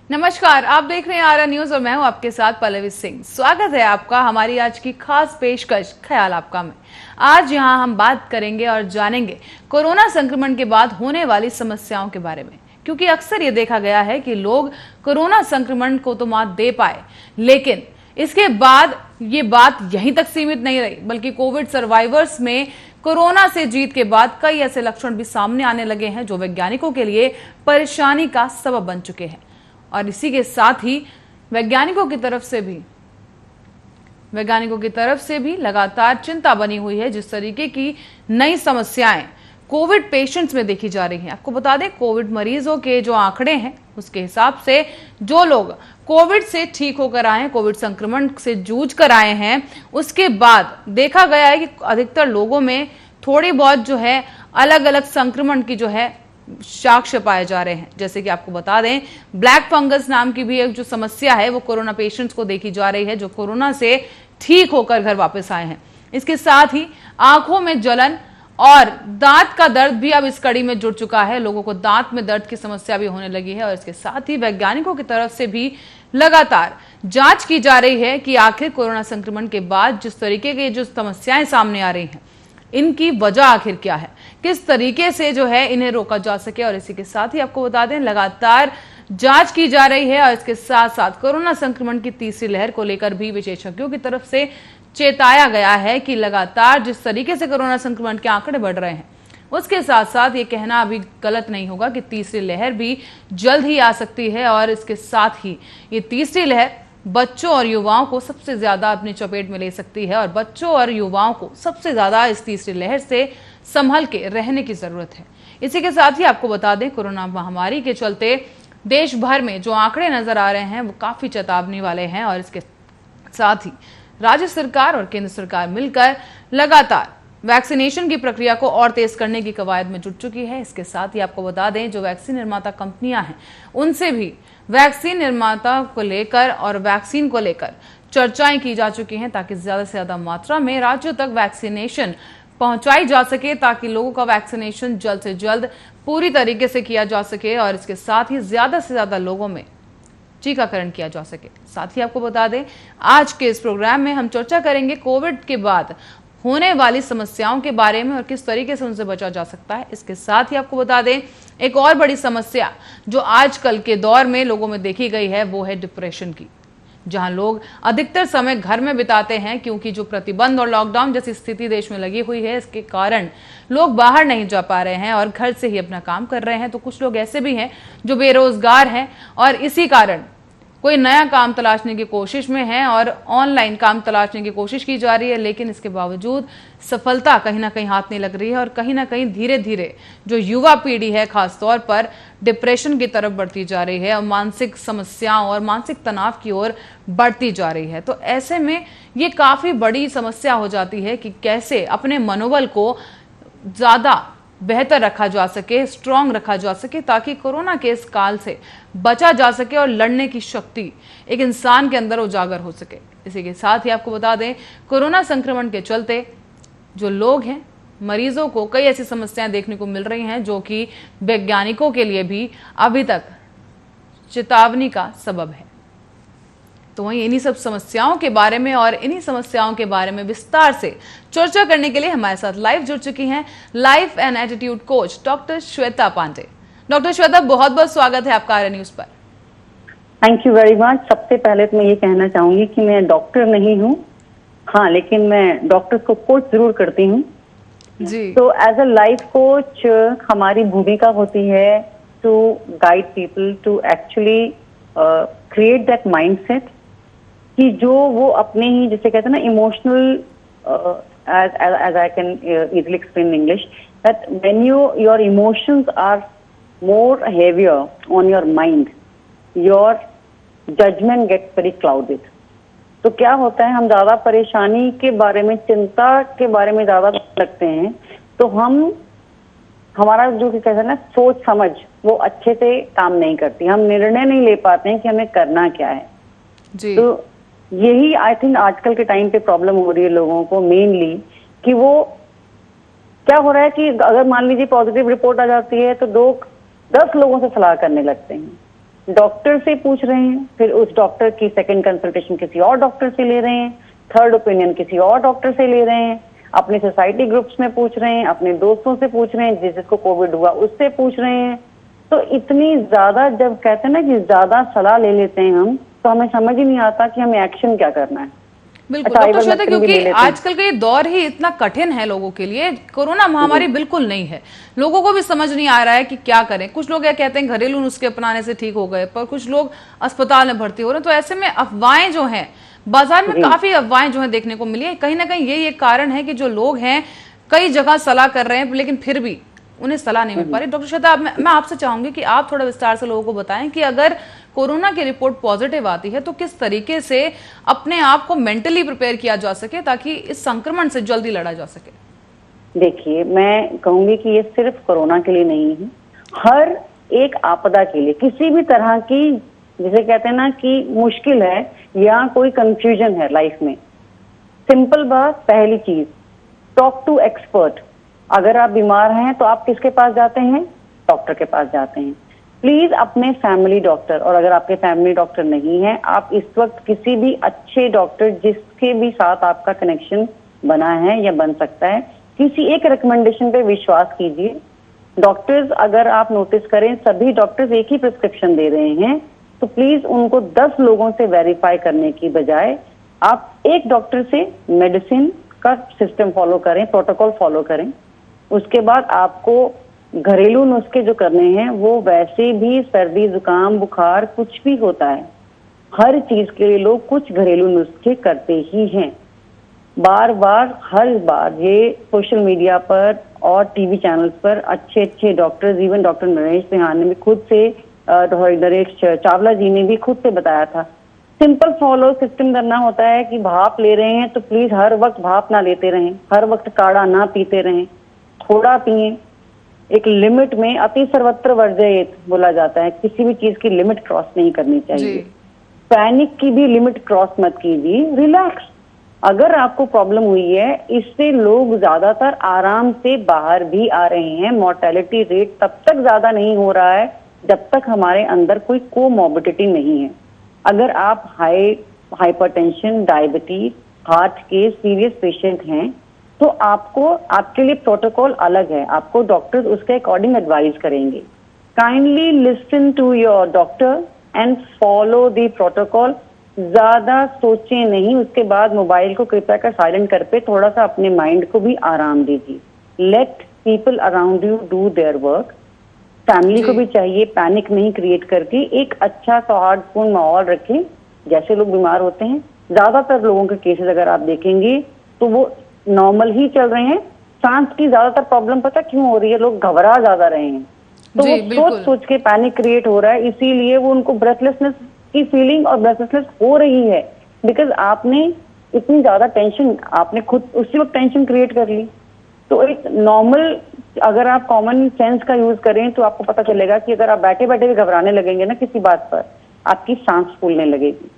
नमस्कार, आप देख रहे हैं आरा न्यूज और मैं हूं आपके साथ पल्लवी सिंह। स्वागत है आपका हमारी आज की खास पेशकश ख्याल आपका में। आज यहां हम बात करेंगे और जानेंगे कोरोना संक्रमण के बाद होने वाली समस्याओं के बारे में, क्योंकि अक्सर ये देखा गया है कि लोग कोरोना संक्रमण को तो मात दे पाए, लेकिन इसके बाद ये बात यहीं तक सीमित नहीं रही, बल्कि कोविड सर्वाइवर्स में कोरोना से जीत के बाद कई ऐसे लक्षण भी सामने आने लगे हैं जो वैज्ञानिकों के लिए परेशानी का सबब बन चुके हैं। और इसी के साथ ही वैज्ञानिकों की तरफ से भी लगातार चिंता बनी हुई है, जिस तरीके की नई समस्याएं कोविड पेशेंट्स में देखी जा रही हैं। आपको बता दें, कोविड मरीजों के जो आंकड़े हैं उसके हिसाब से जो लोग कोविड से ठीक होकर आए हैं, कोविड संक्रमण से जूझ कर आए हैं, उसके बाद देखा गया है कि अधिकतर लोगों में थोड़ी बहुत जो है अलग अलग संक्रमण की जो है साक्ष्य पाए जा रहे हैं। जैसे कि आपको बता दें, ब्लैक फंगस नाम की भी एक जो समस्या है वो कोरोना पेशेंट्स को देखी जा रही है, जो कोरोना से ठीक होकर घर वापस आए हैं। इसके साथ ही आंखों में जलन और दांत का दर्द भी अब इस कड़ी में जुड़ चुका है। लोगों को दांत में दर्द की समस्या भी होने लगी है और इसके साथ ही वैज्ञानिकों की तरफ से भी लगातार जांच की जा रही है कि आखिर कोरोना संक्रमण के बाद जिस तरीके की जो समस्याएं सामने आ रही हैं, इनकी वजह आखिर क्या है, किस तरीके से जो है इन्हें रोका जा सके। और इसी के साथ ही आपको बता दें, लगातार जांच की जा रही है और इसके साथ साथ कोरोना संक्रमण की तीसरी लहर को लेकर भी विशेषज्ञों की तरफ से चेताया गया है कि लगातार जिस तरीके से कोरोना संक्रमण के आंकड़े बढ़ रहे हैं, उसके साथ साथ ये कहना अभी गलत नहीं होगा कि तीसरी लहर भी जल्द ही आ सकती है। और इसके साथ ही ये तीसरी लहर बच्चों और युवाओं को सबसे ज्यादा अपनी चपेट में ले सकती है और बच्चों और युवाओं को सबसे ज्यादा इस तीसरी लहर से संभल के रहने की जरूरत है। इसी के साथ ही आपको बता दें, कोरोना महामारी के चलते देश भर में जो आंकड़े नजर आ रहे हैं वो काफी चेतावनी वाले हैं और इसके साथ ही राज्य सरकार और केंद्र सरकार मिलकर लगातार वैक्सीनेशन की प्रक्रिया को और तेज करने की कवायद में जुट चुकी है। इसके साथ ही आपको बता दें, जो वैक्सीन निर्माता कंपनियां हैं उनसे भी वैक्सीन निर्माता को लेकर और वैक्सीन को लेकर चर्चाएं की जा चुकी हैं, ताकि ज्यादा से ज्यादा मात्रा में राज्यों तक वैक्सीनेशन पहुंचाई जा सके, ताकि लोगों का वैक्सीनेशन जल्द से जल्द पूरी तरीके से किया जा सके और इसके साथ ही ज्यादा से ज्यादा लोगों में टीकाकरण किया जा सके। साथ ही आपको बता दें, आज के इस प्रोग्राम में हम चर्चा करेंगे कोविड के बाद होने वाली समस्याओं के बारे में और किस तरीके से उनसे बचा जा सकता है। इसके साथ ही आपको बता दें, एक और बड़ी समस्या जो आजकल के दौर में लोगों में देखी गई है वो है डिप्रेशन की, जहां लोग अधिकतर समय घर में बिताते हैं, क्योंकि जो प्रतिबंध और लॉकडाउन जैसी स्थिति देश में लगी हुई है, इसके कारण लोग बाहर नहीं जा पा रहे हैं और घर से ही अपना काम कर रहे हैं। तो कुछ लोग ऐसे भी हैं जो बेरोजगार हैं और इसी कारण कोई नया काम तलाशने की कोशिश में है और ऑनलाइन काम तलाशने की कोशिश की जा रही है, लेकिन इसके बावजूद सफलता कहीं ना कहीं हाथ नहीं लग रही है और कहीं ना कहीं धीरे धीरे जो युवा पीढ़ी है खासतौर पर डिप्रेशन की तरफ बढ़ती जा रही है और मानसिक समस्याओं और मानसिक तनाव की ओर बढ़ती जा रही है। तो ऐसे में ये काफी बड़ी समस्या हो जाती है कि कैसे अपने मनोबल को ज्यादा बेहतर रखा जा सके, स्ट्रांग रखा जा सके, ताकि कोरोना के इस काल से बचा जा सके और लड़ने की शक्ति एक इंसान के अंदर उजागर हो सके। इसी के साथ ही आपको बता दें, कोरोना संक्रमण के चलते जो लोग हैं, मरीजों को कई ऐसी समस्याएं देखने को मिल रही हैं जो कि वैज्ञानिकों के लिए भी अभी तक चेतावनी का सबब है। तो वहीं इन्हीं सब समस्याओं के बारे में और इन्हीं समस्याओं के बारे में विस्तार से चर्चा करने के लिए हमारे साथ लाइव जुड़ चुकी हैं life and attitude coach doctor Shweta Pandey. Doctor Shweta, बहुत बहुत स्वागत है आपका आर्या न्यूज पर। Thank you very much. सबसे पहले तो मैं ये कहना चाहूंगी कि मैं डॉक्टर नहीं हूँ, हाँ, लेकिन मैं डॉक्टर्स को कोच जरूर करती हूँ जी। तो एज अ लाइफ कोच हमारी भूमिका होती है to guide people to actually create that mindset कि जो वो अपने ही, जैसे कहते हैं ना, emotional, as I can easily explain in English, that when your emotions are more heavier on your mind, your judgment gets very clouded. तो क्या होता है, हम ज्यादा परेशानी के बारे में, चिंता के बारे में ज्यादा लगते हैं, तो हमारा जो कहते हैं ना सोच समझ वो अच्छे से काम नहीं करती, हम निर्णय नहीं ले पाते हैं कि हमें करना क्या है जी। तो यही आई थिंक आजकल के टाइम पे प्रॉब्लम हो रही है लोगों को मेनली, कि वो क्या हो रहा है कि अगर मान लीजिए पॉजिटिव रिपोर्ट आ जाती है तो लोग 10 लोगों से सलाह करने लगते हैं डॉक्टर से पूछ रहे हैं, फिर उस डॉक्टर की सेकंड कंसल्टेशन किसी और डॉक्टर से ले रहे हैं, थर्ड ओपिनियन किसी और डॉक्टर से ले रहे हैं, अपने सोसाइटी ग्रुप्स में पूछ रहे हैं, अपने दोस्तों से पूछ रहे हैं, जिसको कोविड हुआ उससे पूछ रहे हैं। तो इतनी ज्यादा, जब कहते हैं ना कि ज्यादा सलाह ले लेते हैं हम, तो हमें समझ ही नहीं आता कि हमें एक्शन क्या करना है। बिल्कुल डॉक्टर श्वेता, क्योंकि आजकल का ये दौर ही इतना कठिन है लोगों के लिए, कोरोना महामारी बिल्कुल नहीं है, लोगों को भी समझ नहीं आ रहा है कि क्या करें। कुछ लोग ये कहते हैं घरेलू नुस्खे अपनाने से ठीक हो गए, पर कुछ लोग अस्पताल में भर्ती हो रहे हैं। तो ऐसे में अफवाहें जो हैं, बाजार में काफी अफवाहें जो है देखने को मिली है। कहीं ना कहीं यही एक कारण है कि जो लोग हैं कई जगह सलाह कर रहे हैं, लेकिन फिर भी उन्हें सलाह नहीं मिल पा रही। डॉक्टर श्वेता, मैं आपसे चाहूंगी कि आप थोड़ा विस्तार से लोगों को बताएं कि अगर कोरोना की रिपोर्ट पॉजिटिव आती है तो किस तरीके से अपने आप को मेंटली प्रिपेयर किया जा सके ताकि इस संक्रमण से जल्दी लड़ा जा सके। देखिए, मैं कहूंगी कि ये सिर्फ कोरोना के लिए नहीं है, हर एक आपदा के लिए, किसी भी तरह की जिसे कहते हैं ना कि मुश्किल है या कोई कंफ्यूजन है लाइफ में, सिंपल बात, पहली चीज, टॉक टू एक्सपर्ट। अगर आप बीमार हैं तो आप किसके पास जाते हैं? डॉक्टर के पास जाते हैं। प्लीज अपने फैमिली डॉक्टर, और अगर आपके फैमिली डॉक्टर नहीं है, आप इस वक्त किसी भी अच्छे डॉक्टर जिसके भी साथ आपका कनेक्शन बना है या बन सकता है, किसी एक रिकमेंडेशन पे विश्वास कीजिए। डॉक्टर्स, अगर आप नोटिस करें, सभी डॉक्टर्स एक ही प्रिस्क्रिप्शन दे रहे हैं, तो प्लीज उनको 10 लोगों से वेरीफाई करने की बजाय आप एक डॉक्टर से मेडिसिन का सिस्टम फॉलो करें, प्रोटोकॉल फॉलो करें। उसके बाद आपको घरेलू नुस्खे जो करने हैं, वो वैसे भी सर्दी जुकाम बुखार कुछ भी होता है, हर चीज के लिए लोग कुछ घरेलू नुस्खे करते ही हैं। बार बार, हर बार ये सोशल मीडिया पर और टीवी चैनल्स पर अच्छे अच्छे डॉक्टर्स, इवन डॉक्टर नरेश तिहान ने भी खुद से, नरेश चावला जी ने भी खुद से बताया था, सिंपल फॉलो सिस्टम करना होता है कि भाप ले रहे हैं तो प्लीज हर वक्त भाप ना लेते रहें, हर वक्त काढ़ा ना पीते रहें, थोड़ा पिए, एक लिमिट में। अति सर्वत्र वर्जयेत बोला जाता है, किसी भी चीज की लिमिट क्रॉस नहीं करनी चाहिए। पैनिक की भी लिमिट क्रॉस मत कीजिए, रिलैक्स। अगर आपको प्रॉब्लम हुई है, इससे लोग ज्यादातर आराम से बाहर भी आ रहे हैं। मोर्टेलिटी रेट तब तक ज्यादा नहीं हो रहा है जब तक हमारे अंदर कोई कोमॉर्बिडिटी नहीं है। अगर आप हाइपरटेंशन, डायबिटीज, हार्ट के सीरियस पेशेंट हैं, तो आपके लिए प्रोटोकॉल अलग है, आपको डॉक्टर्स उसके अकॉर्डिंग एडवाइस करेंगे। Kindly listen to your doctor and follow the protocol. ज्यादा सोचें नहीं, उसके बाद मोबाइल को कृपया कर साइलेंट कर पे थोड़ा सा अपने माइंड को भी आराम दीजिए। Let people around you do their work. Family को भी चाहिए पैनिक नहीं क्रिएट करके एक अच्छा सौहार्दपूर्ण माहौल रखें। जैसे लोग बीमार होते हैं, ज्यादातर लोगों के केसेस अगर आप देखेंगे तो वो नॉर्मल ही चल रहे हैं। सांस की ज्यादातर प्रॉब्लम पता क्यों हो रही है? लोग घबरा ज्यादा रहे हैं, तो वो सोच सोच के पैनिक क्रिएट हो रहा है, इसीलिए वो उनको ब्रेथलेसनेस की फीलिंग और ब्रेथलेसनेस हो रही है, बिकॉज आपने इतनी ज्यादा टेंशन, आपने खुद उसी वक्त टेंशन क्रिएट कर ली। तो एक नॉर्मल, अगर आप कॉमन सेंस का यूज करें तो आपको पता चलेगा कि अगर आप बैठे बैठे भी घबराने लगेंगे ना किसी बात पर, आपकी सांस फूलने लगेगी।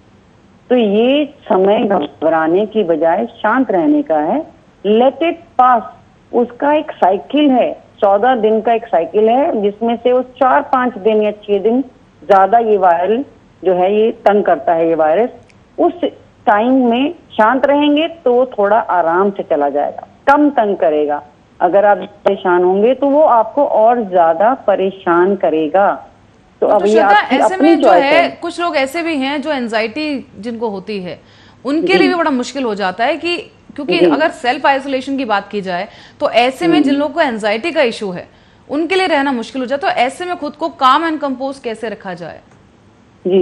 तो ये समय घबराने की बजाय शांत रहने का है। Let it pass. उसका एक साइकिल है, 14 दिन का एक साइकिल है, जिसमें से वो 4-5 दिन या 6 दिन ज्यादा ये वायरल जो है ये तंग करता है, ये वायरस। उस टाइम में शांत रहेंगे तो वो थोड़ा आराम से चला जाएगा, कम तंग करेगा। अगर आप परेशान होंगे तो वो आपको और ज्यादा परेशान करेगा। तो अब ये ऐसे में जो है, कुछ लोग ऐसे भी हैं जो एंजाइटी जिनको होती है, उनके लिए भी बड़ा मुश्किल हो जाता है कि क्योंकि अगर सेल्फ आइसोलेशन की बात की जाए तो ऐसे में जिन लोगों को एंजाइटी का इशू है उनके लिए रहना मुश्किल हो जाता है। तो ऐसे में खुद को काम एंड कंपोज कैसे रखा जाए? जी,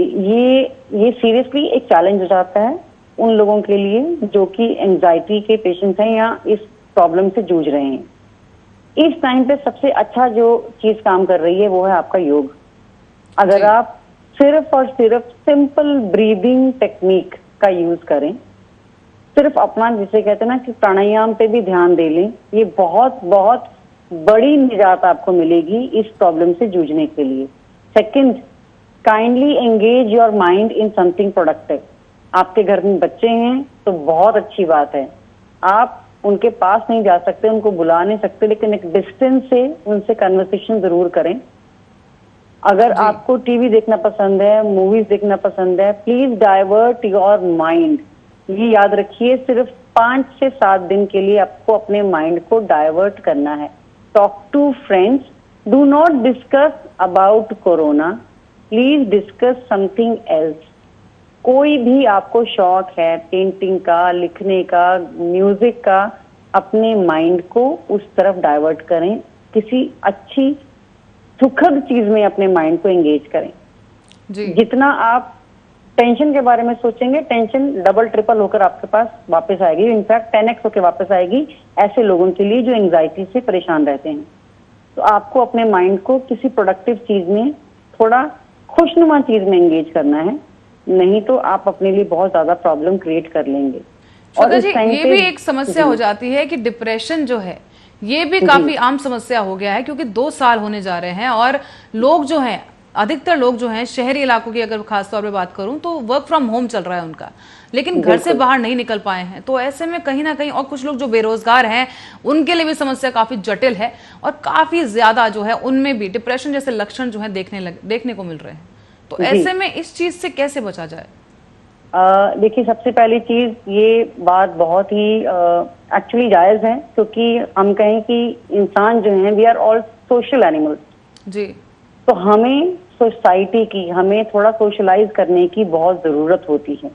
ये सीरियसली एक चैलेंज हो जाता है उन लोगों के लिए जो कि एंजाइटी के पेशेंट्स हैं या इस प्रॉब्लम से जूझ रहे हैं। इस टाइम पे सबसे अच्छा जो चीज काम कर रही है वो है आपका योग। अगर आप सिर्फ और सिर्फ सिंपल ब्रीदिंग टेक्निक का यूज करें, सिर्फ अपना जिसे कहते हैं ना कि प्राणायाम पे भी ध्यान दे लें, ये बहुत बहुत बड़ी निजात आपको मिलेगी इस प्रॉब्लम से जूझने के लिए। Second, kindly engage your mind in something productive. आपके घर में बच्चे हैं तो बहुत अच्छी बात है, आप उनके पास नहीं जा सकते, उनको बुला नहीं सकते, लेकिन एक डिस्टेंस से उनसे कन्वर्सेशन जरूर करें। अगर जी। आपको टीवी देखना पसंद है, मूवीज देखना पसंद है, प्लीज डाइवर्ट योर माइंड। ये याद रखिए, सिर्फ 5 से 7 दिन के लिए आपको अपने माइंड को डाइवर्ट करना है। Talk to friends, do not discuss about corona, please discuss something else. कोई भी आपको शौक है पेंटिंग का, लिखने का, म्यूजिक का, अपने माइंड को उस तरफ डाइवर्ट करें। किसी अच्छी सुखद चीज में अपने माइंड को एंगेज करें। जी। जितना आप टेंशन के बारे में सोचेंगे, टेंशन डबल ट्रिपल होकर आपके पास वापस आएगी, इनफैक्ट 10x होकर वापस आएगी ऐसे लोगों के लिए जो एंजाइटी से परेशान रहते हैं। तो आपको अपने माइंड को किसी प्रोडक्टिव चीज में, थोड़ा खुशनुमा चीज में एंगेज करना है, नहीं तो आप अपने लिए बहुत ज्यादा प्रॉब्लम क्रिएट कर लेंगे। श्वेता जी, ये भी एक समस्या हो जाती है कि डिप्रेशन जो है ये भी काफी आम समस्या हो गया है, क्योंकि 2 साल होने जा रहे हैं और लोग जो हैं, अधिकतर लोग जो हैं शहरी इलाकों की अगर खासतौर पे बात करूं तो वर्क फ्रॉम होम चल रहा है उनका, लेकिन घर से बाहर नहीं निकल पाए हैं। तो ऐसे में कहीं ना कहीं, और कुछ लोग जो बेरोजगार हैं उनके लिए भी समस्या काफी जटिल है और काफी ज्यादा जो है उनमें भी डिप्रेशन जैसे लक्षण जो है देखने को मिल रहे हैं। तो ऐसे में इस चीज से कैसे बचा जाए? देखिए, सबसे पहली चीज, ये बात बहुत ही एक्चुअली जायज है, क्योंकि हम कहें कि इंसान जो है, we are all social animals जी। तो हमें सोसाइटी की, हमें थोड़ा सोशलाइज करने की बहुत जरूरत होती है।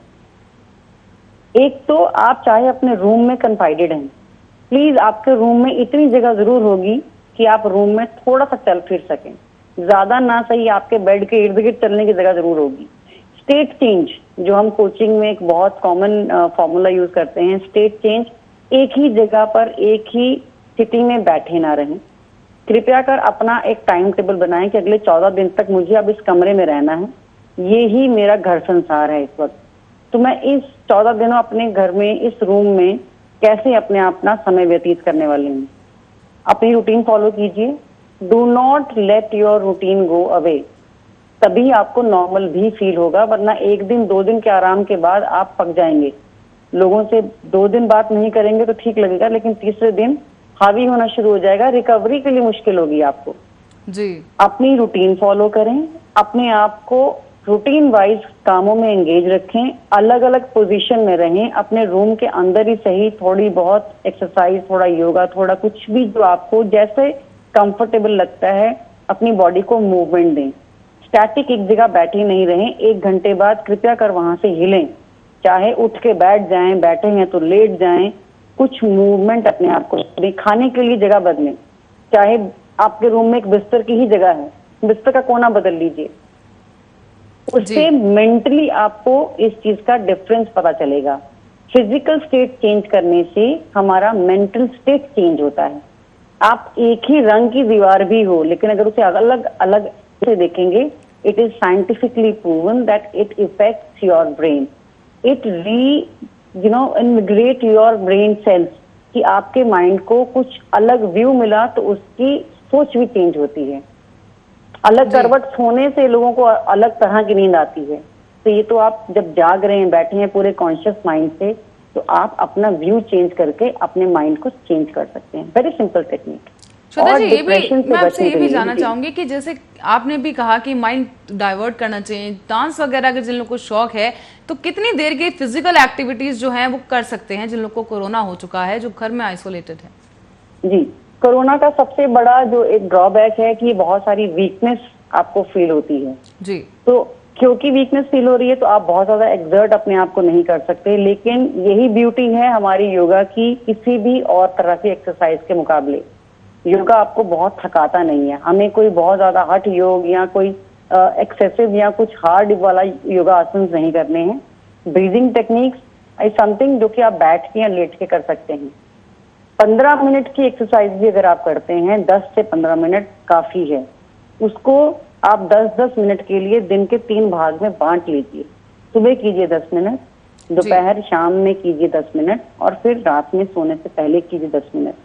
एक तो आप चाहे अपने रूम में कन्फाइडेड हैं, प्लीज आपके रूम में इतनी जगह जरूर होगी कि आप रूम में थोड़ा सा चल फिर सकें। ज्यादा ना सही, आपके बेड के इर्द गिर्द चलने की जगह जरूर होगी। स्टेट चेंज, जो हम कोचिंग में एक बहुत कॉमन फॉर्मूला यूज करते हैं, स्टेट चेंज, एक ही जगह पर एक ही सिटी में बैठे ना रहें। कृपया कर अपना एक टाइम टेबल बनाएं कि अगले 14 दिन तक मुझे अब इस कमरे में रहना है, ये ही मेरा घर संसार है इस वक्त। तो मैं इस 14 दिनों अपने घर में, इस रूम में कैसे अपना समय व्यतीत करने वाली हूँ। अपनी रूटीन फॉलो कीजिए। Do not let your routine go away, तभी आपको नॉर्मल भी फील होगा, वरना 1 दिन 2 दिन के आराम के बाद आप पक जाएंगे। लोगों से 2 दिन बात नहीं करेंगे तो ठीक लगेगा, लेकिन तीसरे दिन हावी होना शुरू हो जाएगा, रिकवरी के लिए मुश्किल होगी आपको जी। अपनी रूटीन फॉलो करें, अपने आप को रूटीन वाइज कामों में एंगेज रखें, अलग अलग पोजीशन में रहें, अपने रूम के अंदर ही सही थोड़ी बहुत एक्सरसाइज, थोड़ा योगा, थोड़ा कुछ भी जो आपको जैसे कंफर्टेबल लगता है, अपनी बॉडी को मूवमेंट दें। स्टैटिक एक जगह बैठे नहीं रहें। 1 घंटे बाद कृपया कर वहां से हिलें, चाहे उठ के बैठ जाएं, बैठे हैं तो लेट जाएं, कुछ मूवमेंट अपने आप को दें। खाने के लिए जगह बदलें, चाहे आपके रूम में एक बिस्तर की ही जगह है, बिस्तर का कोना बदल लीजिए। उससे मेंटली आपको इस चीज का डिफरेंस पता चलेगा। फिजिकल स्टेट चेंज करने से हमारा मेंटल स्टेट चेंज होता है। आप एक ही रंग की दीवार भी हो, लेकिन अगर उसे अलग अलग से देखेंगे, it is scientifically proven that it affects your brain. It invigorate your brain cells, कि आपके माइंड को कुछ अलग व्यू मिला तो उसकी सोच भी चेंज होती है। अलग करवट सोने से लोगों को अलग तरह की नींद आती है। तो ये तो आप जब जाग रहे हैं, बैठे हैं पूरे कॉन्शियस माइंड से, तो आप अपना व्यू चेंज करके अपने माइंड को चेंज कर सकते हैं। Very simple technique. Shweta ji, ये भी मैं आपसे ये भी जानना चाहूंगी कि जैसे आपने भी कहा कि माइंड डाइवर्ट करना चाहिए, डांस वगैरह अगर जिन लोगों को शौक है तो कितनी देर की फिजिकल एक्टिविटीज जो हैं वो कर सकते हैं जिन लोगों को कोरोना हो चुका है, जो घर में आइसोलेटेड है? जी, कोरोना का सबसे बड़ा जो एक ड्रॉबैक है कि बहुत सारी वीकनेस आपको फील होती है जी। तो क्योंकि वीकनेस फील हो रही है तो आप बहुत ज्यादा एक्सर्ट अपने आप को नहीं कर सकते, लेकिन यही ब्यूटी है हमारी योगा की, किसी भी और तरह की एक्सरसाइज के मुकाबले योगा आपको बहुत थकाता नहीं है। हमें कोई बहुत ज्यादा हठ योग या कोई एक्सेसिव या कुछ हार्ड वाला योगा आसन नहीं करने हैं। ब्रीदिंग टेक्निक्स इज समथिंग जो कि आप बैठ के या लेट के कर सकते हैं। 15 मिनट की एक्सरसाइज भी अगर आप करते हैं, 10 से 15 मिनट काफी है। उसको आप 10-10 मिनट के लिए दिन के 3 भाग में बांट लीजिए। सुबह कीजिए 10 मिनट, दोपहर शाम में कीजिए 10 मिनट, और फिर रात में सोने से पहले कीजिए 10 मिनट।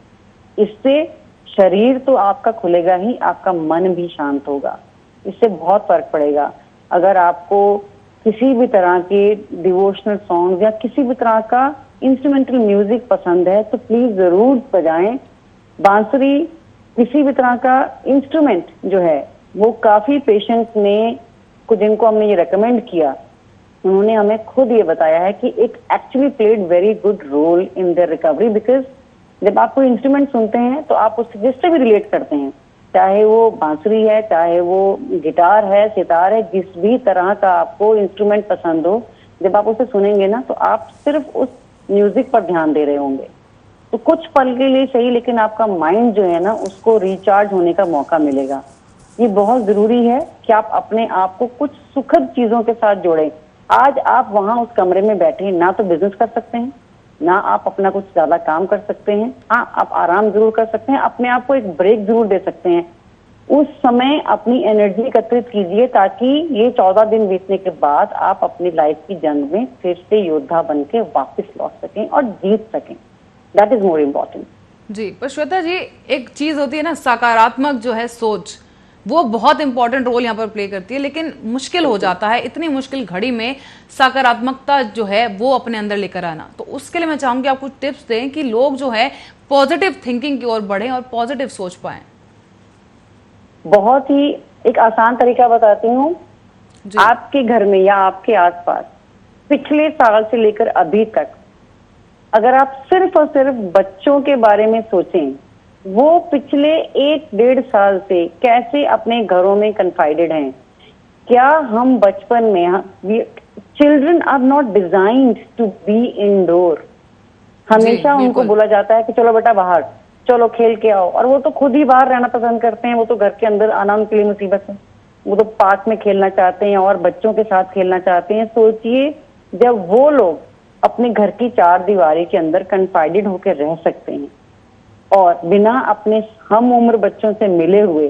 इससे शरीर तो आपका खुलेगा ही, आपका मन भी शांत होगा। इससे बहुत फर्क पड़ेगा। अगर आपको किसी भी तरह के डिवोशनल सॉन्ग या किसी भी तरह का इंस्ट्रूमेंटल म्यूजिक पसंद है तो प्लीज जरूर बजाएं। बांसुरी, किसी भी तरह का इंस्ट्रूमेंट जो है वो काफी पेशेंट्स ने कुछ जिनको हमने ये रेकमेंड किया, उन्होंने हमें खुद ये बताया है कि it actually played very good role in their recovery, because जब आप कोई इंस्ट्रूमेंट सुनते हैं तो आप उससे जिससे भी रिलेट करते हैं, चाहे वो बांसुरी है, चाहे वो गिटार है, सितार है, जिस भी तरह का आपको इंस्ट्रूमेंट पसंद हो, जब आप उसे सुनेंगे ना तो आप सिर्फ उस म्यूजिक पर ध्यान दे रहे होंगे। तो कुछ पल के लिए सही, लेकिन आपका माइंड जो है ना उसको रिचार्ज होने का मौका मिलेगा। ये बहुत जरूरी है कि आप अपने आप को कुछ सुखद चीजों के साथ जोड़ें। आज आप वहां उस कमरे में बैठे ना तो बिजनेस कर सकते हैं, ना आप अपना कुछ ज्यादा काम कर सकते हैं। हाँ, आप आराम जरूर कर सकते हैं, अपने आप को एक ब्रेक जरूर दे सकते हैं। उस समय अपनी एनर्जी एकत्रित कीजिए ताकि ये 14 दिन बीतने के बाद आप अपनी लाइफ की जंग में फिर से योद्धा बन के वापिस लौट सकें और जीत सकें। That is more important. जी, पर श्वेता जी, एक चीज होती है ना, सकारात्मक जो है सोच, वो बहुत इंपॉर्टेंट रोल यहाँ पर प्ले करती है, लेकिन मुश्किल हो जाता है इतनी मुश्किल घड़ी में सकारात्मकता जो है वो अपने अंदर लेकर आना। तो उसके लिए मैं चाहूंगी आप कुछ टिप्स दें कि लोग जो है पॉजिटिव थिंकिंग की ओर बढ़ें और पॉजिटिव सोच पाएं। बहुत ही एक आसान तरीका बताती हूँ। आपके घर में या आपके आसपास पिछले साल से लेकर अभी तक अगर आप सिर्फ और सिर्फ बच्चों के बारे में सोचें, वो पिछले 1-1.5 साल से कैसे अपने घरों में कन्फाइडेड हैं। क्या हम बचपन में, children are not designed to be indoor. हमेशा उनको बोला जाता है कि चलो बेटा बाहर, चलो खेल के आओ, और वो तो खुद ही बाहर रहना पसंद करते हैं। वो तो घर के अंदर आना उनके लिए मुसीबत है। वो तो पार्क में खेलना चाहते हैं और बच्चों के साथ खेलना चाहते हैं। सोचिए जब वो लोग अपने घर की 4 दीवारी के अंदर कन्फाइडेड होकर रह सकते हैं और बिना अपने हम उम्र बच्चों से मिले हुए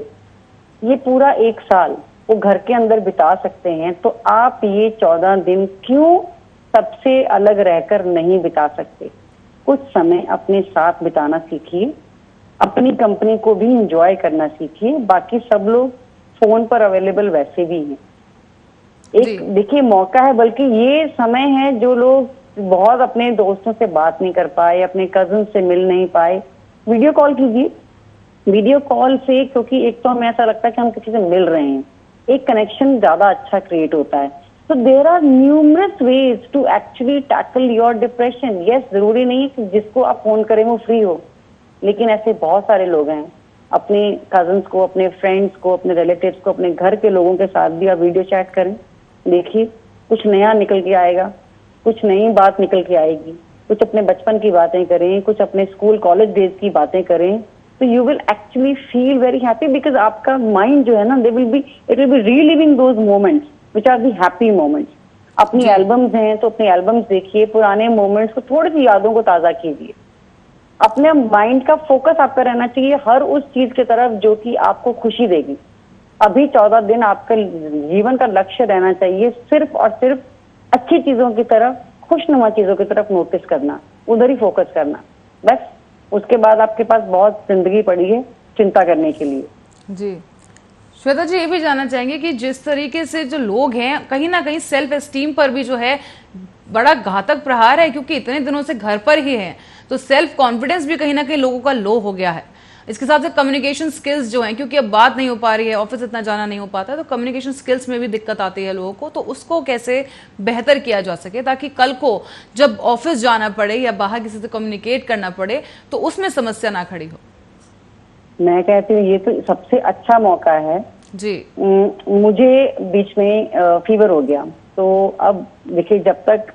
ये पूरा 1 साल वो घर के अंदर बिता सकते हैं, तो आप ये 14 दिन क्यों सबसे अलग रहकर नहीं बिता सकते। कुछ समय अपने साथ बिताना सीखिए, अपनी कंपनी को भी इंजॉय करना सीखिए। बाकी सब लोग फोन पर अवेलेबल वैसे भी हैं। एक देखिए मौका है, बल्कि ये समय है जो लोग बहुत अपने दोस्तों से बात नहीं कर पाए, अपने कजन से मिल नहीं पाए, वीडियो कॉल कीजिए। वीडियो कॉल से, क्योंकि एक तो हमें ऐसा लगता है कि हम किसी से मिल रहे हैं, एक कनेक्शन ज्यादा अच्छा क्रिएट होता है। तो there are numerous ways to actually tackle your depression. Yes, जरूरी नहीं है कि जिसको आप फोन करें वो फ्री हो, लेकिन ऐसे बहुत सारे लोग हैं। अपने कजन्स को, अपने फ्रेंड्स को, अपने रिलेटिव्स को, अपने घर के लोगों के साथ भी आप वीडियो चैट करें। देखिए कुछ नया निकल के आएगा, कुछ नई बात निकल के आएगी। कुछ अपने बचपन की बातें करें, कुछ अपने स्कूल कॉलेज डेज की बातें करें, तो you will actually feel very happy, because आपका माइंड जो है ना, it will be reliving those moments which are the happy moments. अपनी एल्बम्स हैं तो अपनी एल्बम्स देखिए, पुराने मोमेंट्स को, थोड़ी सी यादों को ताजा कीजिए। अपने माइंड का फोकस आपका रहना चाहिए हर उस चीज की तरफ जो कि आपको खुशी देगी। अभी 14 दिन आपका जीवन का लक्ष्य रहना चाहिए सिर्फ और सिर्फ अच्छी चीजों की तरफ, खुशनुमा चीजों की तरफ नोटिस करना, उधर ही फोकस करना। बस उसके बाद आपके पास बहुत जिंदगी पड़ी है चिंता करने के लिए। जी श्वेता जी, ये भी जानना चाहेंगे कि जिस तरीके से जो लोग हैं, कहीं ना कहीं सेल्फ एस्टीम पर भी जो है बड़ा घातक प्रहार है, क्योंकि इतने दिनों से घर पर ही हैं, तो सेल्फ कॉन्फिडेंस भी कहीं ना कहीं लोगों का लो हो गया है। इसके साथ साथ कम्युनिकेशन स्किल्स जो हैं, क्योंकि अब बात नहीं हो पा रही है, ऑफिस इतना जाना नहीं हो पाता, तो कम्युनिकेशन स्किल्स में भी दिक्कत आती है लोगों को। तो उसको कैसे बेहतर किया जा सके ताकि कल को जब ऑफिस जाना पड़े या बाहर किसी से कम्युनिकेट करना पड़े तो उसमें समस्या ना खड़ी हो। मैं कहती हूँ ये तो सबसे अच्छा मौका है जी। मुझे बीच में फीवर हो गया, तो अब देखिए जब तक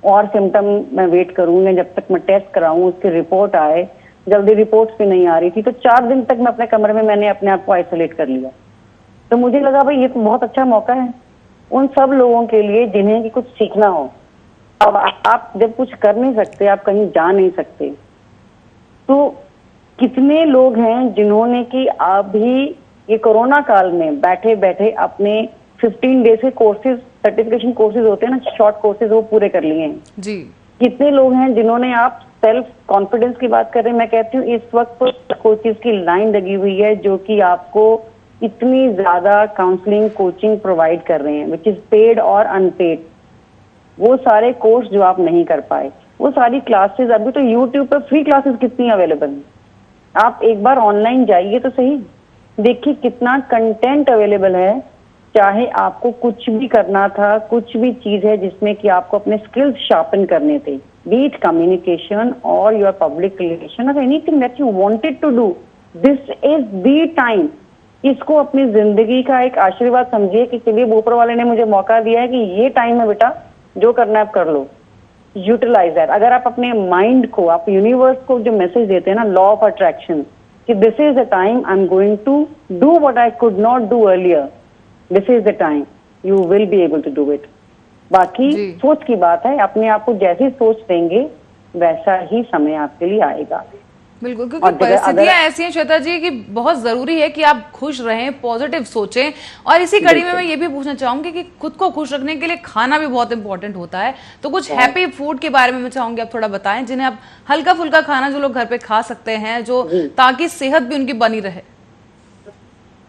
और सिम्टम मैं वेट करूँ, जब तक मैं टेस्ट कराऊं, उसकी रिपोर्ट आए, जल्दी रिपोर्ट्स भी नहीं आ रही थी, तो 4 दिन तक मैं अपने कमरे में मैंने अपने आप को आइसोलेट कर लिया। तो मुझे लगा भाई ये तो बहुत अच्छा मौका है उन सब लोगों के लिए जिन्हें कि कुछ सीखना हो। अब आप जब कुछ कर नहीं सकते, आप कहीं जा नहीं सकते, तो कितने लोग हैं जिन्होंने कि अभी ये कोरोना काल में बैठे बैठे अपने 15 डेज के कोर्सेज, सर्टिफिकेशन कोर्सेज होते हैं ना, शॉर्ट कोर्सेज, वो पूरे कर लिए हैं जी। कितने लोग हैं जिन्होंने, आप सेल्फ कॉन्फिडेंस की बात कर रहे हैं, मैं कहती हूँ इस वक्त तो कोचेज की लाइन लगी हुई है जो कि आपको इतनी ज्यादा काउंसलिंग कोचिंग प्रोवाइड कर रहे हैं, विच इज पेड और अनपेड। वो सारे कोर्स जो आप नहीं कर पाए, वो सारी क्लासेस, अभी तो यूट्यूब पर फ्री क्लासेस कितनी अवेलेबल हैं। आप एक बार ऑनलाइन जाइए तो सही, देखिए कितना कंटेंट अवेलेबल है। चाहे आपको कुछ भी करना था, कुछ भी चीज है जिसमें कि आपको अपने स्किल्स शार्पन करने थे, बी इट कम्युनिकेशन और योर पब्लिक रिलेशन और anything that you wanted to do, this is the time. इसको अपनी जिंदगी का एक आशीर्वाद समझिए कि चलिए ऊपर वाले ने मुझे मौका दिया है कि ये टाइम है बेटा, जो करना है आप कर लो, यूटिलाइज दैट। अगर आप अपने माइंड को, आप यूनिवर्स को जो मैसेज देते हैं ना, लॉ ऑफ अट्रैक्शन, कि this is the time I am going to do what I could not do earlier, this is the time you will be able to do it. बाकी सोच की बात है, अपने आप को जैसी सोच देंगे वैसा ही समय आपके लिए आएगा। बिल्कुल, क्योंकि परिस्थितियां ऐसी हैं श्वेता जी कि बहुत जरूरी है कि आप खुश रहें, पॉजिटिव सोचें। और इसी कड़ी में मैं ये भी पूछना चाहूंगी कि खुद को खुश रखने के लिए खाना भी बहुत इंपॉर्टेंट होता है, तो कुछ हैप्पी फूड के बारे में मैं चाहूंगी आप थोड़ा बताएं, जिन्हें आप हल्का फुल्का खाना जो लोग घर पे खा सकते हैं, जो ताकि सेहत भी उनकी बनी रहे।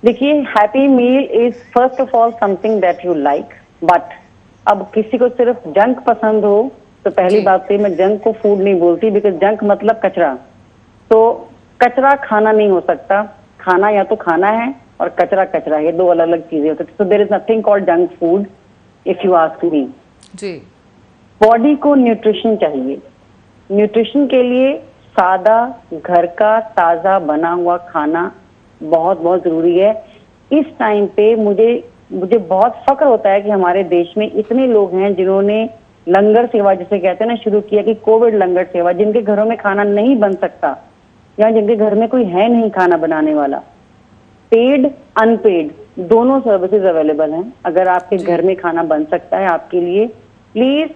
देखिए, happy meal is first of all something that you like, but अब किसी को सिर्फ जंक पसंद हो तो पहली बात तो मैं जंक को फूड नहीं बोलती, बिकॉज जंक मतलब कचरा। तो कचरा खाना नहीं हो सकता, खाना या तो खाना है और कचरा कचरा है, दो अलग अलग चीजें होती है। So there is nothing called junk food if you ask me. जी, बॉडी को न्यूट्रिशन चाहिए। न्यूट्रिशन के लिए सादा घर का ताजा बना हुआ खाना बहुत बहुत जरूरी है। इस टाइम पे मुझे बहुत फक्र होता है कि हमारे देश में इतने लोग हैं जिन्होंने लंगर सेवा जिसे कहते हैं ना शुरू किया, कि कोविड लंगर सेवा, जिनके घरों में खाना नहीं बन सकता या जिनके घर में कोई है नहीं खाना बनाने वाला। पेड अनपेड दोनों सर्विसेज अवेलेबल हैं। अगर आपके घर में खाना बन सकता है आपके लिए, प्लीज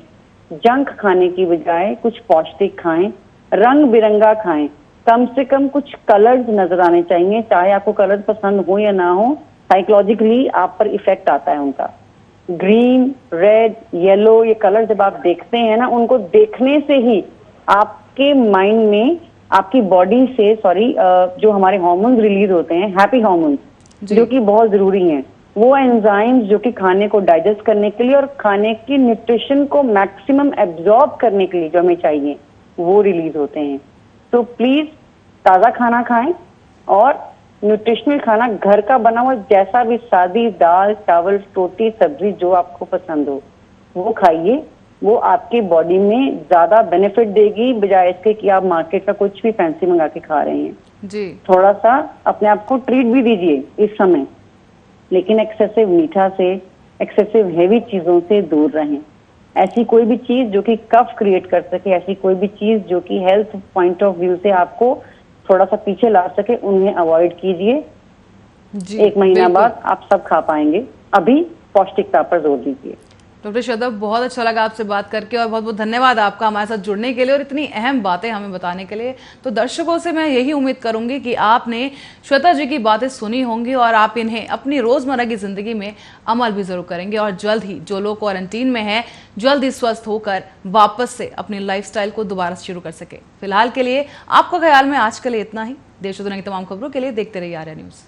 जंक खाने की बजाय कुछ पौष्टिक खाएं, रंग बिरंगा खाएं, कम से कम कुछ कलर्स नजर आने चाहिए। चाहे आपको कलर पसंद हो या ना हो, साइकोलॉजिकली आप पर इफेक्ट आता है उनका। ग्रीन, रेड, येलो, ये कलर जब आप देखते हैं ना, उनको देखने से ही आपके माइंड में, आपकी बॉडी से जो हमारे हार्मोन्स रिलीज होते हैं, हैप्पी हार्मोन्स, जो कि बहुत जरूरी हैं, वो एंजाइम्स जो कि खाने को डाइजेस्ट करने के लिए और खाने की न्यूट्रिशन को मैक्सिमम एब्जॉर्ब करने के लिए जो हमें चाहिए, वो रिलीज होते हैं। तो प्लीज ताजा खाना खाएं और न्यूट्रिशनल खाना घर का बना हुआ, जैसा भी, सादी दाल चावल रोटी सब्जी जो आपको पसंद हो वो खाइए। वो आपकी बॉडी में ज्यादा बेनिफिट देगी बजाय इसके कि आप मार्केट का कुछ भी फैंसी मंगा के खा रहे हैं। जी, थोड़ा सा अपने आप को ट्रीट भी दीजिए इस समय, लेकिन एक्सेसिव मीठा से, एक्सेसिव हेवी चीजों से दूर रहें। ऐसी कोई भी चीज जो कि कफ क्रिएट कर सके, ऐसी कोई भी चीज जो कि हेल्थ पॉइंट ऑफ व्यू से आपको थोड़ा सा पीछे ला सके, उन्हें अवॉइड कीजिए। 1 महीना बाद आप सब खा पाएंगे। अभी पौष्टिकता पर जोर दीजिए। डॉक्टर श्वेता, बहुत अच्छा लगा आपसे बात करके और बहुत बहुत धन्यवाद आपका हमारे साथ जुड़ने के लिए और इतनी अहम बातें हमें बताने के लिए। तो दर्शकों से मैं यही उम्मीद करूंगी कि आपने श्वेता जी की बातें सुनी होंगी और आप इन्हें अपनी रोजमर्रा की जिंदगी में अमल भी जरूर करेंगे और जल्द ही जो लोग क्वारंटीन में हैं, जल्द ही स्वस्थ होकर वापस से अपनी लाइफस्टाइल को दोबारा शुरू कर सके। फिलहाल के लिए आपका ख्याल में आज के लिए इतना ही। देश और दुनिया की तमाम खबरों के लिए देखते रहिए आर्या न्यूज।